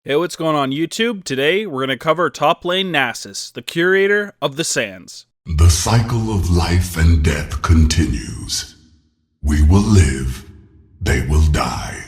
Hey, what's going on YouTube? Today we're going to cover top lane Nasus, the curator of the sands. The cycle of life and death continues. We will live, they will die.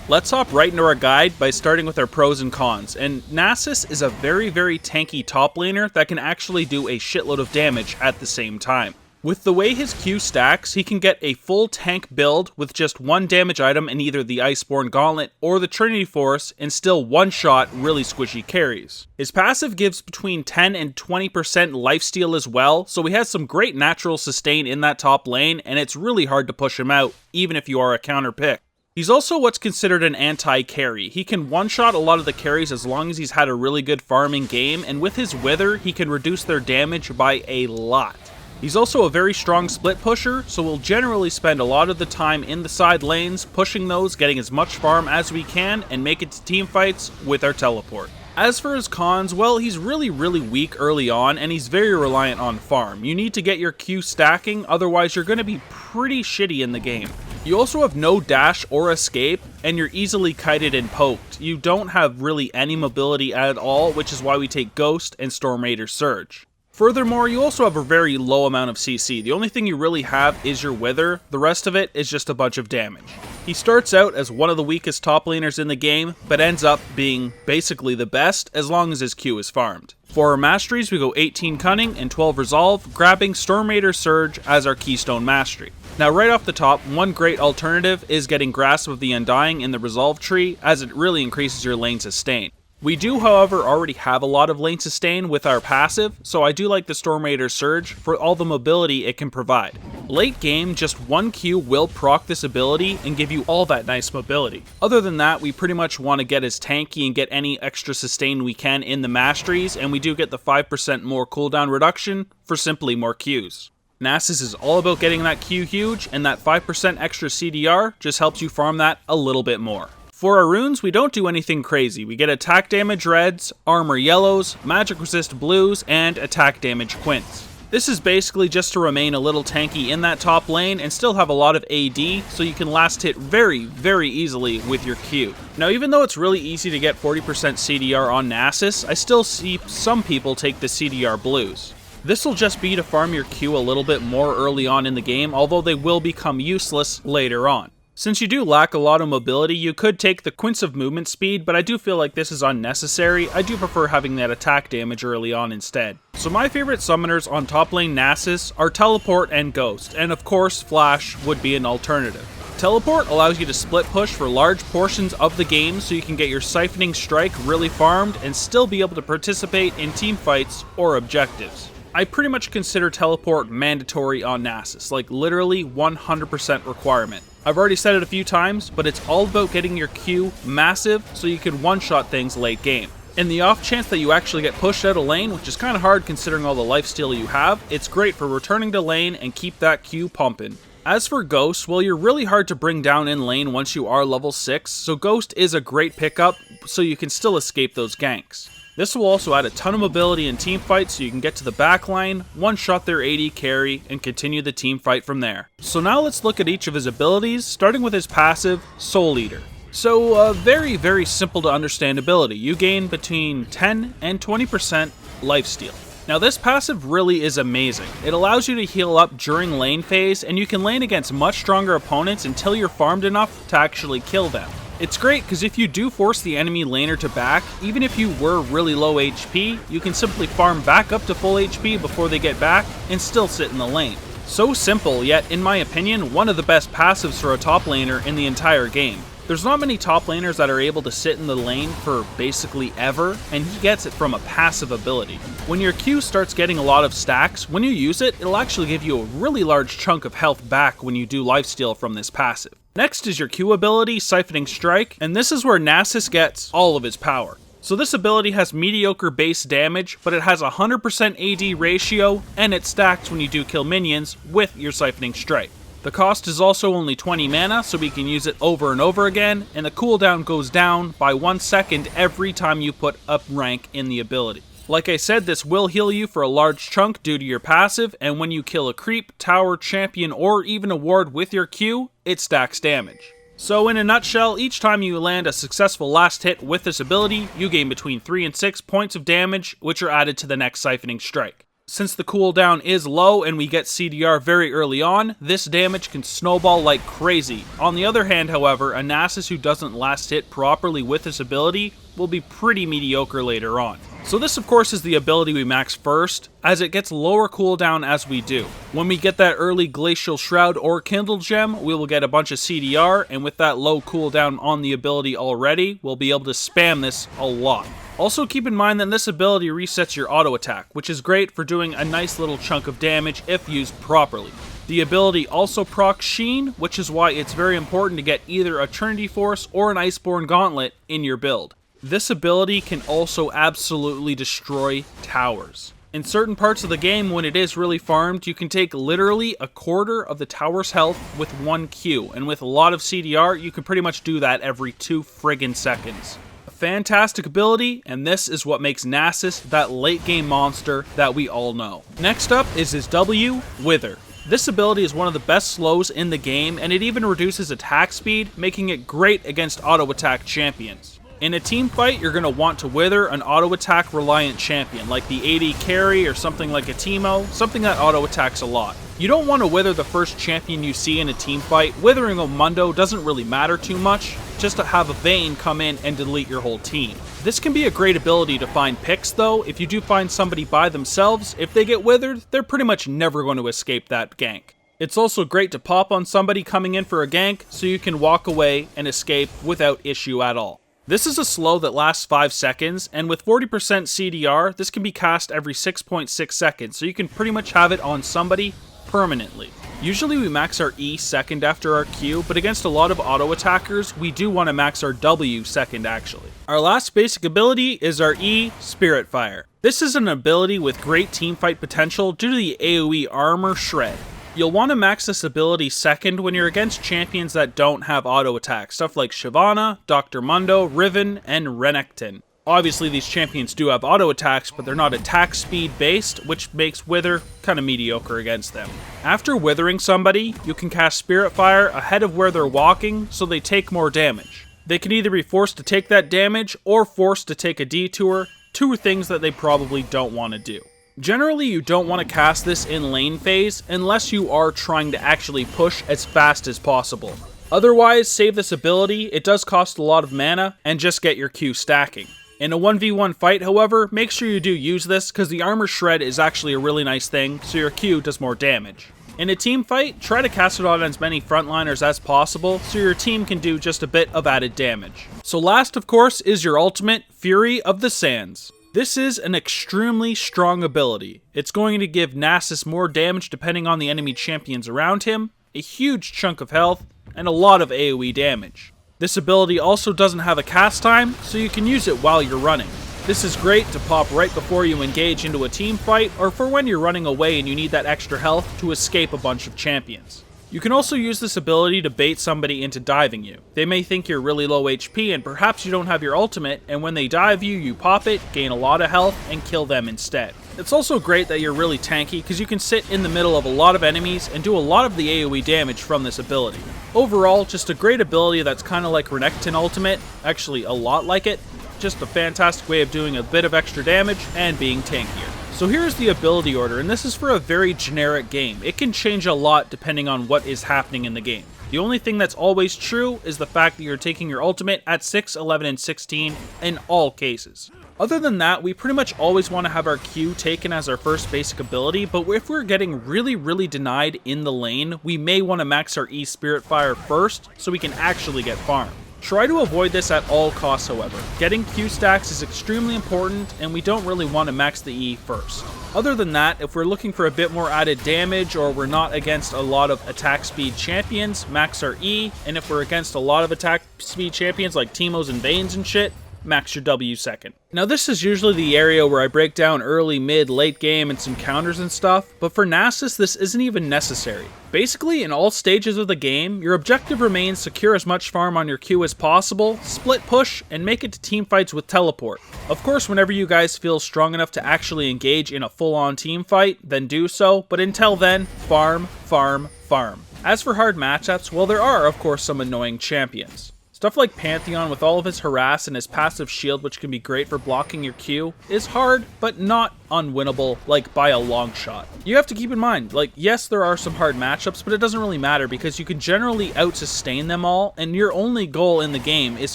Let's hop right into our guide by starting with our pros and cons, and Nasus is a very tanky top laner that can actually do a shitload of damage at the same time. With the way his Q stacks, he can get a full tank build with just one damage item in either the Iceborne Gauntlet or the Trinity Force and still one-shot really squishy carries. His passive gives between 10 and 20% lifesteal as well, so he has some great natural sustain in that top lane, and it's really hard to push him out, even if you are a counter pick. He's also what's considered an anti-carry. He can one-shot a lot of the carries as long as he's had a really good farming game, and with his Wither, he can reduce their damage by a lot. He's also a very strong split pusher, so we'll generally spend a lot of the time in the side lanes, pushing those, getting as much farm as we can, and make it to team fights with our teleport. As for his cons, well, he's really weak early on, and he's very reliant on farm. You need to get your Q stacking, otherwise you're going to be pretty shitty in the game. You also have no dash or escape, and you're easily kited and poked. You don't have really any mobility at all, which is why we take Ghost and Storm Raider Surge. Furthermore, you also have a very low amount of CC. The only thing you really have is your Wither, the rest of it is just a bunch of damage. He starts out as one of the weakest top laners in the game, but ends up being basically the best as long as his Q is farmed. For our Masteries, we go 18 Cunning and 12 Resolve, grabbing Storm Raider Surge as our Keystone Mastery. Now right off the top, one great alternative is getting Grasp of the Undying in the Resolve tree, as it really increases your lane sustain. We do, however, already have a lot of lane sustain with our passive, so I do like the Storm Raider Surge for all the mobility it can provide. Late game, just one Q will proc this ability and give you all that nice mobility. Other than that, we pretty much want to get as tanky and get any extra sustain we can in the Masteries, and we do get the 5% more cooldown reduction for simply more Qs. Nasus is all about getting that Q huge, and that 5% extra CDR just helps you farm that a little bit more. For our runes, we don't do anything crazy. We get attack damage reds, armor yellows, magic resist blues, and attack damage quints. This is basically just to remain a little tanky in that top lane and still have a lot of AD, so you can last hit very easily with your Q. Now, even though it's really easy to get 40% CDR on Nasus, I still see some people take the CDR blues. This will just be to farm your Q a little bit more early on in the game, although they will become useless later on. Since you do lack a lot of mobility, you could take the Quints of Movement Speed, but I do feel like this is unnecessary. I do prefer having that attack damage early on instead. So my favorite summoners on top lane Nasus are Teleport and Ghost, and of course Flash would be an alternative. Teleport allows you to split push for large portions of the game so you can get your Siphoning Strike really farmed and still be able to participate in team fights or objectives. I pretty much consider Teleport mandatory on Nasus, like literally 100% requirement. I've already said it a few times, but it's all about getting your Q massive so you can one-shot things late game. In the off chance that you actually get pushed out of lane, which is kind of hard considering all the lifesteal you have, it's great for returning to lane and keep that Q pumping. As for Ghost, well, you're really hard to bring down in lane once you are level 6, so Ghost is a great pickup so you can still escape those ganks. This will also add a ton of mobility in team fights so you can get to the back line, one-shot their AD carry, and continue the team fight from there. So now let's look at each of his abilities, starting with his passive, Soul Eater. So very simple to understand ability. You gain between 10 and 20% lifesteal. Now this passive really is amazing. It allows you to heal up during lane phase, and you can lane against much stronger opponents until you're farmed enough to actually kill them. It's great because if you do force the enemy laner to back, even if you were really low HP, you can simply farm back up to full HP before they get back and still sit in the lane. So simple, yet in my opinion, one of the best passives for a top laner in the entire game. There's not many top laners that are able to sit in the lane for basically ever, and he gets it from a passive ability. When your Q starts getting a lot of stacks, when you use it, it'll actually give you a really large chunk of health back when you do lifesteal from this passive. Next is your Q ability, Siphoning Strike, and this is where Nasus gets all of his power. So this ability has mediocre base damage, but it has a 100% AD ratio, and it stacks when you do kill minions with your Siphoning Strike. The cost is also only 20 mana, so we can use it over and over again, and the cooldown goes down by 1 second every time you put up rank in the ability. Like I said, this will heal you for a large chunk due to your passive, and when you kill a creep, tower, champion, or even a ward with your Q, it stacks damage. So in a nutshell, each time you land a successful last hit with this ability, you gain between 3 and 6 points of damage, which are added to the next siphoning strike. Since the cooldown is low and we get CDR very early on, this damage can snowball like crazy. On the other hand, however, a Nasus who doesn't last hit properly with this ability will be pretty mediocre later on. So this of course is the ability we max first, as it gets lower cooldown as we do. When we get that early Glacial Shroud or Kindle Gem, we will get a bunch of CDR, and with that low cooldown on the ability already, we'll be able to spam this a lot. Also keep in mind that this ability resets your auto attack, which is great for doing a nice little chunk of damage if used properly. The ability also procs Sheen, which is why it's very important to get either a Trinity Force or an Iceborne Gauntlet in your build. This ability can also absolutely destroy towers. In certain parts of the game, when it is really farmed, you can take literally a quarter of the tower's health with 1 Q, and with a lot of CDR, you can pretty much do that every 2 friggin' seconds. Fantastic ability, and this is what makes Nasus that late game monster that we all know. Next up is his W, Wither. This ability is one of the best slows in the game, and it even reduces attack speed, making it great against auto attack champions. In a team fight, you're going to want to wither an auto attack reliant champion, like the AD carry or something like a Teemo, something that auto attacks a lot. You don't want to wither the first champion you see in a team fight. Withering a Mundo doesn't really matter too much, just to have a Vayne come in and delete your whole team. This can be a great ability to find picks though. If you do find somebody by themselves, if they get withered, they're pretty much never going to escape that gank. It's also great to pop on somebody coming in for a gank, so you can walk away and escape without issue at all. This is a slow that lasts 5 seconds, and with 40% CDR, this can be cast every 6.6 seconds, so you can pretty much have it on somebody permanently. Usually we max our E second after our Q, but against a lot of auto attackers, we do want to max our W second actually. Our last basic ability is our E, Spirit Fire. This is an ability with great teamfight potential due to the AoE armor shred. You'll want to max this ability second when you're against champions that don't have auto attack, stuff like Shyvana, Dr. Mundo, Riven, and Renekton. Obviously these champions do have auto attacks, but they're not attack speed based, which makes Wither kind of mediocre against them. After withering somebody, you can cast Spirit Fire ahead of where they're walking, so they take more damage. They can either be forced to take that damage, or forced to take a detour, 2 things that they probably don't want to do. Generally, you don't want to cast this in lane phase unless you are trying to actually push as fast as possible. Otherwise, save this ability, it does cost a lot of mana, and just get your Q stacking. In a 1v1 fight, however, make sure you do use this because the armor shred is actually a really nice thing, so your Q does more damage. In a team fight, try to cast it on as many frontliners as possible so your team can do just a bit of added damage. So last, of course, is your ultimate, Fury of the Sands. This is an extremely strong ability. It's going to give Nasus more damage depending on the enemy champions around him, a huge chunk of health, and a lot of AoE damage. This ability also doesn't have a cast time, so you can use it while you're running. This is great to pop right before you engage into a team fight, or for when you're running away and you need that extra health to escape a bunch of champions. You can also use this ability to bait somebody into diving you. They may think you're really low HP and perhaps you don't have your ultimate, and when they dive you, you pop it, gain a lot of health, and kill them instead. It's also great that you're really tanky because you can sit in the middle of a lot of enemies and do a lot of the AoE damage from this ability. Overall, just a great ability that's kind of like Renekton ultimate, actually a lot like it. Just a fantastic way of doing a bit of extra damage and being tankier. So here's the ability order, and this is for a very generic game. It can change a lot depending on what is happening in the game. The only thing that's always true is the fact that you're taking your ultimate at 6, 11, and 16 in all cases. Other than that, we pretty much always want to have our Q taken as our first basic ability, but if we're getting really denied in the lane, we may want to max our E Spirit Fire first so we can actually get farm. Try to avoid this at all costs, however. Getting Q stacks is extremely important, and we don't really want to max the E first. Other than that, if we're looking for a bit more added damage, or we're not against a lot of attack speed champions, max our E, and if we're against a lot of attack speed champions like Teemos and Vaynes and shit, max your W second. Now this is usually the area where I break down early, mid, late game and some counters and stuff, but for Nasus this isn't even necessary. Basically, in all stages of the game, your objective remains secure as much farm on your Q as possible, split push, and make it to teamfights with teleport. Of course, whenever you guys feel strong enough to actually engage in a full-on team fight, then do so, but until then, farm, farm, farm. As for hard matchups, well, there are of course some annoying champions. Stuff like Pantheon with all of his harass and his passive shield, which can be great for blocking your Q, is hard, but not unwinnable, like by a long shot. You have to keep in mind, like, yes, there are some hard matchups, but it doesn't really matter because you can generally out-sustain them all, and your only goal in the game is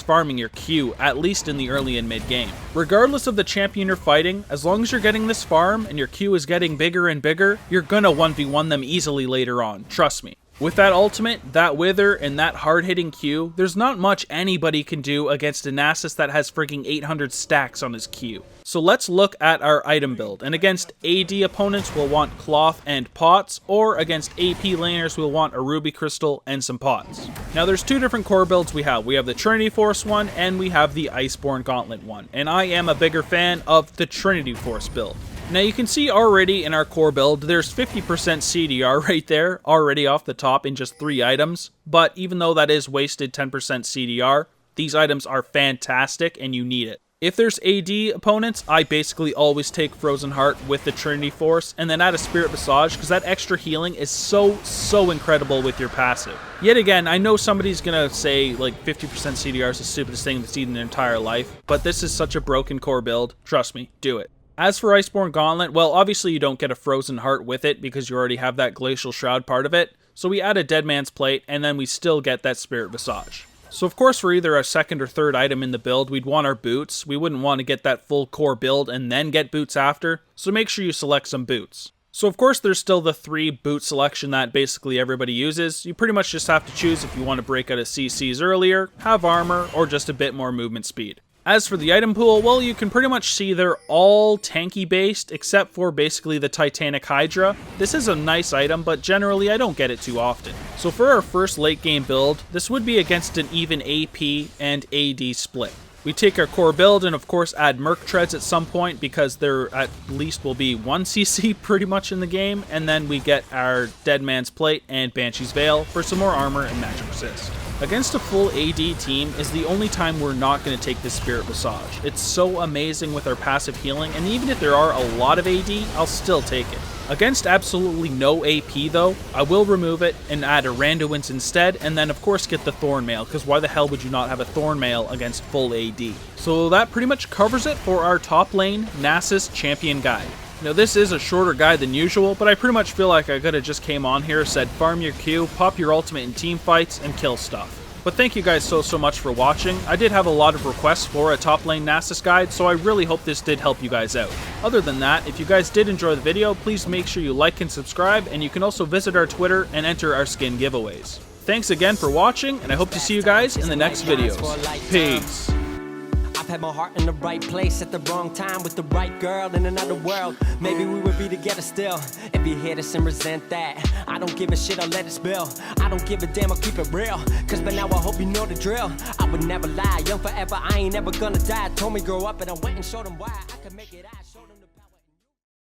farming your Q, at least in the early and mid game. Regardless of the champion you're fighting, as long as you're getting this farm and your Q is getting bigger and bigger, you're gonna 1v1 them easily later on, trust me. With that ultimate, that wither, and that hard-hitting Q, there's not much anybody can do against a Nasus that has freaking 800 stacks on his Q. So let's look at our item build, and against AD opponents we'll want cloth and pots, or against AP laners we'll want a ruby crystal and some pots. Now there's two different core builds we have. We have the Trinity Force one, and we have the Iceborne Gauntlet one, and I am a bigger fan of the Trinity Force build. Now you can see already in our core build, there's 50% CDR right there, already off the top in just 3 items, but even though that is wasted 10% CDR, these items are fantastic and you need it. If there's AD opponents, I basically always take Frozen Heart with the Trinity Force and then add a Spirit Visage because that extra healing is so incredible with your passive. Yet again, I know somebody's gonna say like 50% CDR is the stupidest thing they've seen in their entire life, but this is such a broken core build, trust me, do it. As for Iceborne Gauntlet, well, obviously you don't get a Frozen Heart with it because you already have that Glacial Shroud part of it, so we add a Dead Man's Plate, and then we still get that Spirit Visage. So of course for either our second or third item in the build, we'd want our boots. We wouldn't want to get that full core build and then get boots after, so make sure you select some boots. So of course there's still the 3 boot selection that basically everybody uses. You pretty much just have to choose if you want to break out of CCs earlier, have armor, or just a bit more movement speed. As for the item pool, well, you can pretty much see they're all tanky based, except for basically the Titanic Hydra. This is a nice item, but generally I don't get it too often. So for our first late game build, this would be against an even AP and AD split. We take our core build and of course add Merc Treads at some point because there at least will be 1 CC pretty much in the game, and then we get our Dead Man's Plate and Banshee's Veil for some more armor and magic resist. Against a full AD team is the only time we're not going to take this Spirit Visage. It's so amazing with our passive healing, and even if there are a lot of AD, I'll still take it. Against absolutely no AP though, I will remove it and add a Randuin's instead, and then of course get the Thorn Mail, because why the hell would you not have a Thorn Mail against full AD? So that pretty much covers it for our top lane Nasus champion guide. Now this is a shorter guide than usual, but I pretty much feel like I could have just came on here, said farm your Q, pop your ultimate in team fights, and kill stuff. But thank you guys so much for watching. I did have a lot of requests for a top lane Nasus guide, so I really hope this did help you guys out. Other than that, if you guys did enjoy the video, please make sure you like and subscribe, and you can also visit our Twitter and enter our skin giveaways. Thanks again for watching, and I hope to see you guys in the next videos. Peace. I've had my heart in the right place at the wrong time with the right girl in another world. Maybe we would be together still. If you hear this and resent that, I don't give a shit, I'll let it spill. I don't give a damn, I'll keep it real. Cause by now I hope you know the drill. I would never lie, young forever, I ain't ever gonna die. Told me grow up and I went and showed them why I could make it out.